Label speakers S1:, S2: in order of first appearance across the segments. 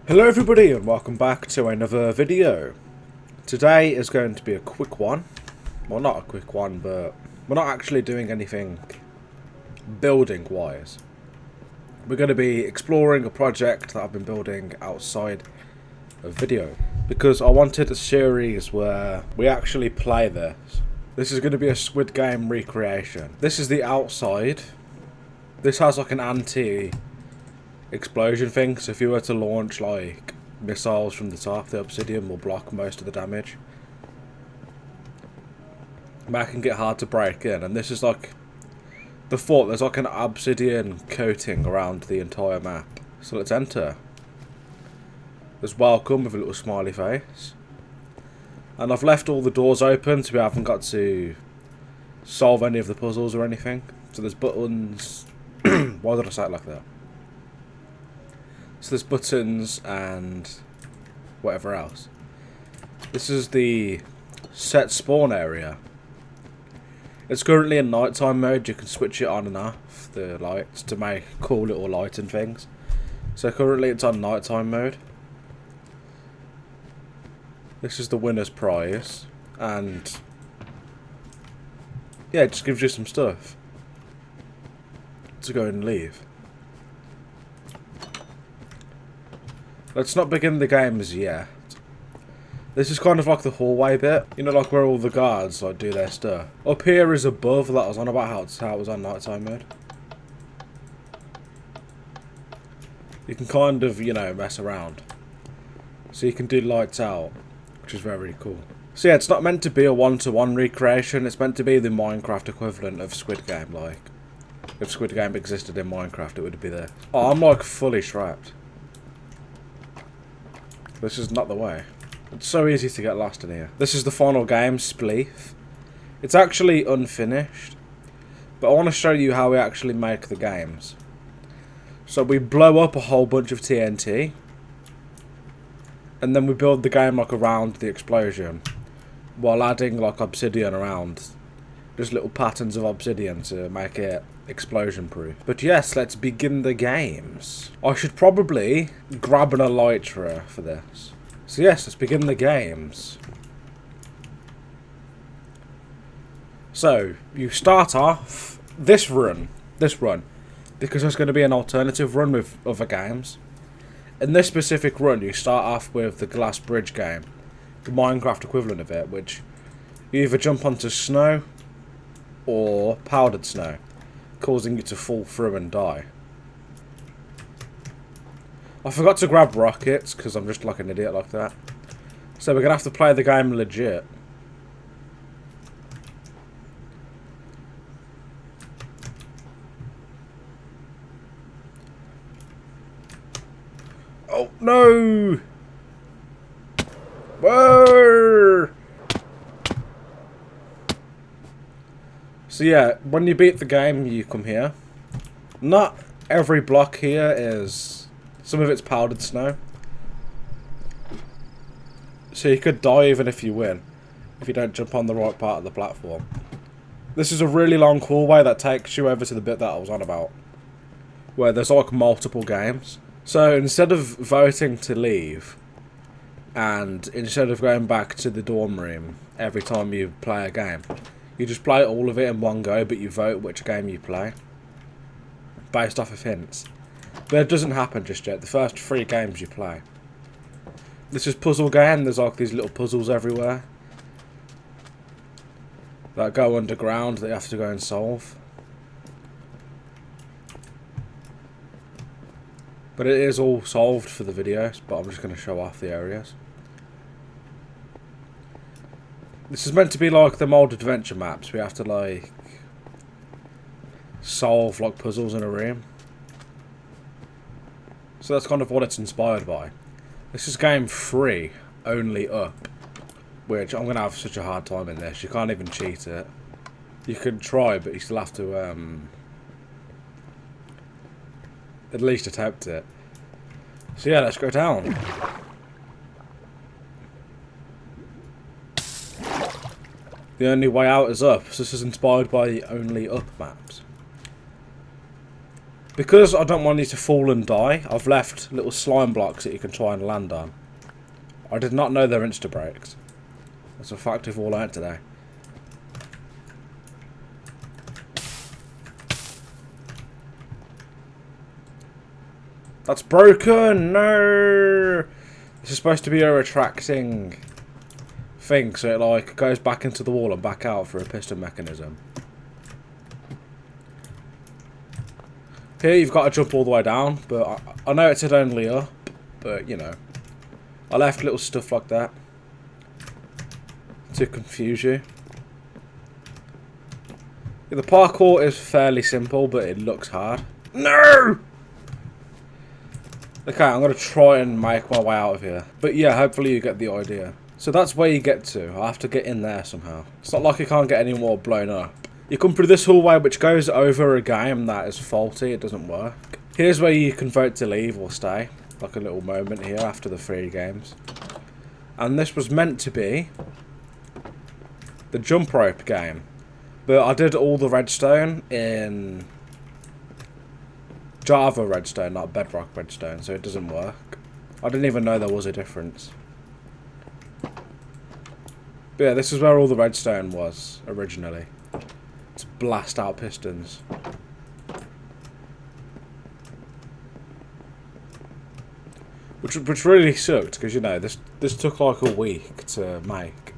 S1: Hello everybody and welcome back to another video. Today is going to be a quick one. Well, not a quick one, but we're not actually doing anything building wise. We're going to be exploring a project that I've been building outside of video, because I wanted a series where we actually play this. This is going to be a Squid Game recreation. This is the outside. This has like an anti-explosion thing, so if you were to launch like missiles from the top, the obsidian will block most of the damage. That can get hard to break in, and this is like the fort. There's like an obsidian coating around the entire map. So let's enter. There's welcome with a little smiley face. And I've left all the doors open so we haven't got to solve any of the puzzles or anything. So there's buttons. Why did I say it like that? So there's buttons and whatever else. This is the set spawn area. It's currently in nighttime mode. You can switch it on and off, the lights, to make cool little lighting things. So currently it's on nighttime mode. This is the winner's prize, and yeah, it just gives you some stuff to go and leave. Let's not begin the games yet. This is kind of like the hallway bit, you know, like where all the guards like do their stuff. Up here is above that I was on about how it was on nighttime mode. You can kind of, you know, mess around. So you can do lights out, which is very cool. So yeah, it's not meant to be a one-to-one recreation. It's meant to be the Minecraft equivalent of Squid Game. Like, if Squid Game existed in Minecraft, it would be there. Oh, I'm like fully trapped. This is not the way. It's so easy to get lost in here. This is the final game, Spleef. It's actually unfinished, but I want to show you how we actually make the games. So we blow up a whole bunch of TNT, and then we build the game like around the explosion, while adding like obsidian around. Just little patterns of obsidian to make it explosion proof. But yes, let's begin the games. I should probably grab an elytra for this. So yes, let's begin the games. So you start off this run, because there's going to be an alternative run with other games. In this specific run, you start off with the glass bridge game, the Minecraft equivalent of it, which you either jump onto snow or powdered snow, causing you to fall through and die. I forgot to grab rockets because I'm just like an idiot like that. So we're going to have to play the game legit. Oh no! Whoa! So yeah, when you beat the game, you come here. Not every block here is... Some of it's powdered snow. So you could die even if you win, if you don't jump on the right part of the platform. This is a really long hallway that takes you over to the bit that I was on about, where there's like multiple games. So instead of voting to leave, and instead of going back to the dorm room every time you play a game, you just play all of it in one go, but you vote which game you play based off of hints. But it doesn't happen just yet. The first 3 games you play. This is puzzle game. There's like these little puzzles everywhere that go underground that you have to go and solve. But it is all solved for the videos, but I'm just going to show off the areas. This is meant to be like the old adventure maps. We have to like solve like puzzles in a room. So that's kind of what it's inspired by. This is game 3, only up, which I'm going to have such a hard time in this. You can't even cheat it. You can try, but you still have to at least attempt it. So yeah, let's go down. The only way out is up. So this is inspired by the only up maps. Because I don't want you to fall and die, I've left little slime blocks that you can try and land on. I did not know they're insta-breaks. That's a fact we've all learned today. That's broken! No! This is supposed to be a retracting thing, so it like goes back into the wall and back out for a piston mechanism. Here you've got to jump all the way down, but I know it said only up, but you know. I left little stuff like that to confuse you. Yeah, the parkour is fairly simple, but it looks hard. No! Okay, I'm going to try and make my way out of here. But yeah, hopefully you get the idea. So that's where you get to. I have to get in there somehow. It's not like you can't get any more blown up. You come through this hallway which goes over a game that is faulty. It doesn't work. Here's where you can vote to leave or stay. Like a little moment here after the 3 games. And this was meant to be the jump rope game. But I did all the redstone in Java redstone, not Bedrock redstone, so it doesn't work. I didn't even know there was a difference. But yeah, this is where all the redstone was originally. To blast out pistons. Which really sucked, because you know, this took like a week to make.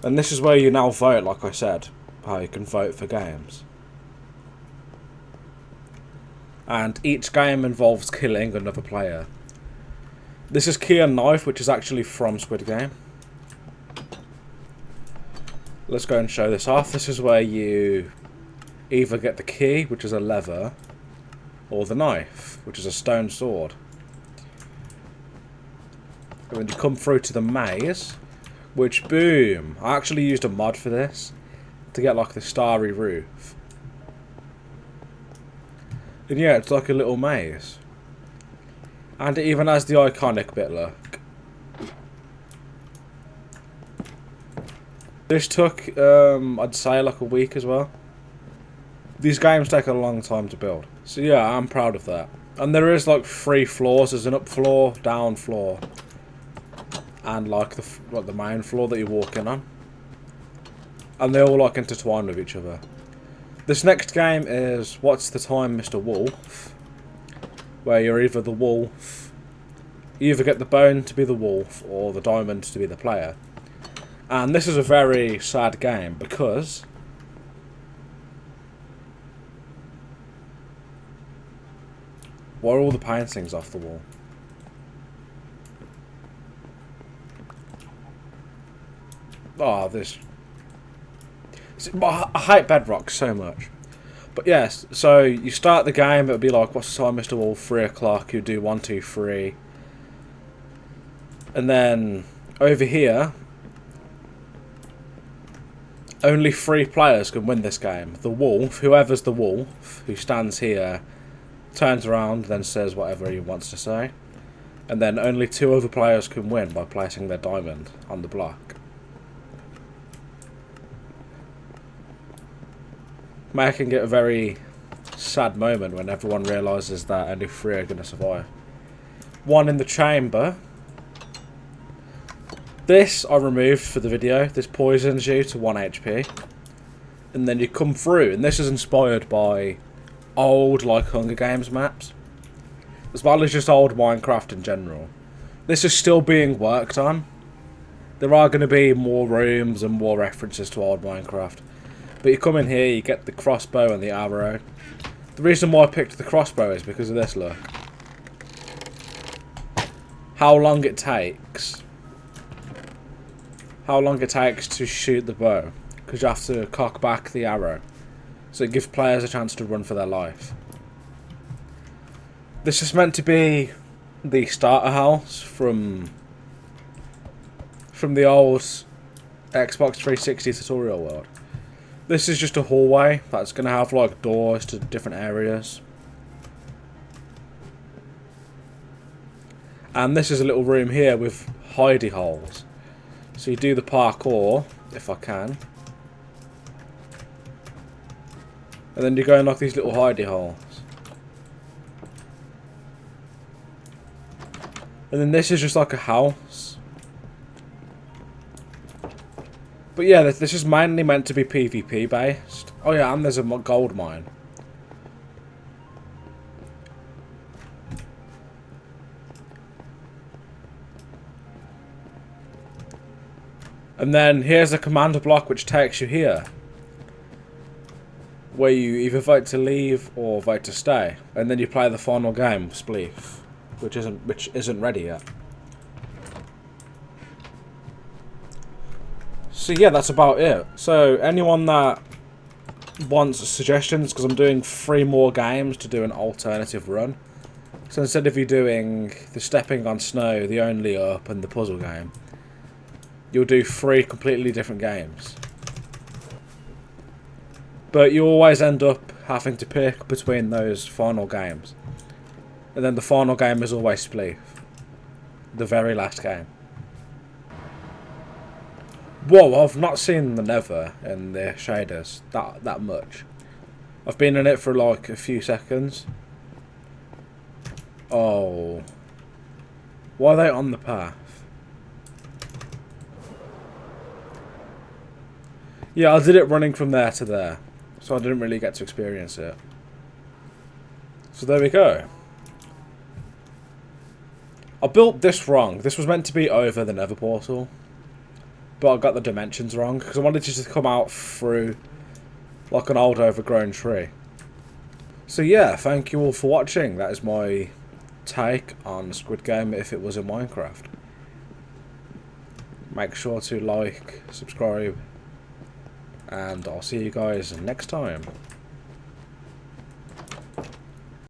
S1: And this is where you now vote, like I said, how you can vote for games. And each game involves killing another player. This is Key and Knife, which is actually from Squid Game. Let's go and show this off. This is where you either get the key, which is a lever, or the knife, which is a stone sword. And when you come through to the maze, which, boom, I actually used a mod for this to get like the starry roof. And yeah, it's like a little maze. And it even has the iconic bit, look. This took, I'd say, like a week as well. These games take a long time to build. So yeah, I'm proud of that. And there is like 3 floors. There's an up floor, down floor, and like the main floor that you're walking on. And they all like intertwine with each other. This next game is What's the Time, Mr. Wolf? Where you're either the wolf, you either get the bone to be the wolf or the diamond to be the player. And this is a very sad game because why are all the paintings off the wall? Oh, this. I hate Bedrock so much. But yes, so you start the game, it'll be like, what's the time, Mr. Wolf? 3 o'clock, you do 1, 2, 3. And then, over here, only 3 players can win this game. The wolf, whoever's the wolf, who stands here, turns around, then says whatever he wants to say. And then only 2 other players can win by placing their diamond on the block. Making it a very sad moment when everyone realises that only 3 are going to survive. 1 in the chamber. This I removed for the video. This poisons you to 1 HP. And then you come through, and this is inspired by old like Hunger Games maps, as well as just old Minecraft in general. This is still being worked on. There are going to be more rooms and more references to old Minecraft. But you come in here, you get the crossbow and the arrow. The reason why I picked the crossbow is because of this, look. How long it takes. How long it takes to shoot the bow. Because you have to cock back the arrow. So it gives players a chance to run for their life. This is meant to be the starter house from the old Xbox 360 tutorial world. This is just a hallway that's going to have like doors to different areas. And this is a little room here with hidey holes. So you do the parkour, if I can. And then you go in like these little hidey holes. And then this is just like a house. But yeah, this is mainly meant to be PvP based. Oh yeah, and there's a gold mine. And then here's a commander block which takes you here, where you either vote to leave or vote to stay, and then you play the final game, Spleef, which isn't ready yet. So yeah, that's about it. So anyone that wants suggestions, because I'm doing 3 more games to do an alternative run. So instead of you doing the stepping on snow, the only up, and the puzzle game, you'll do 3 completely different games. But you always end up having to pick between those final games. And then the final game is always Spleef. The very last game. Whoa, I've not seen the Nether in the shaders that much. I've been in it for like a few seconds. Oh. Why are they on the path? Yeah, I did it running from there to there, so I didn't really get to experience it. So there we go. I built this wrong. This was meant to be over the Nether portal, but I got the dimensions wrong, because I wanted it to come out through like an old overgrown tree. So yeah, thank you all for watching. That is my take on Squid Game if it was in Minecraft. Make sure to like, subscribe, and I'll see you guys next time.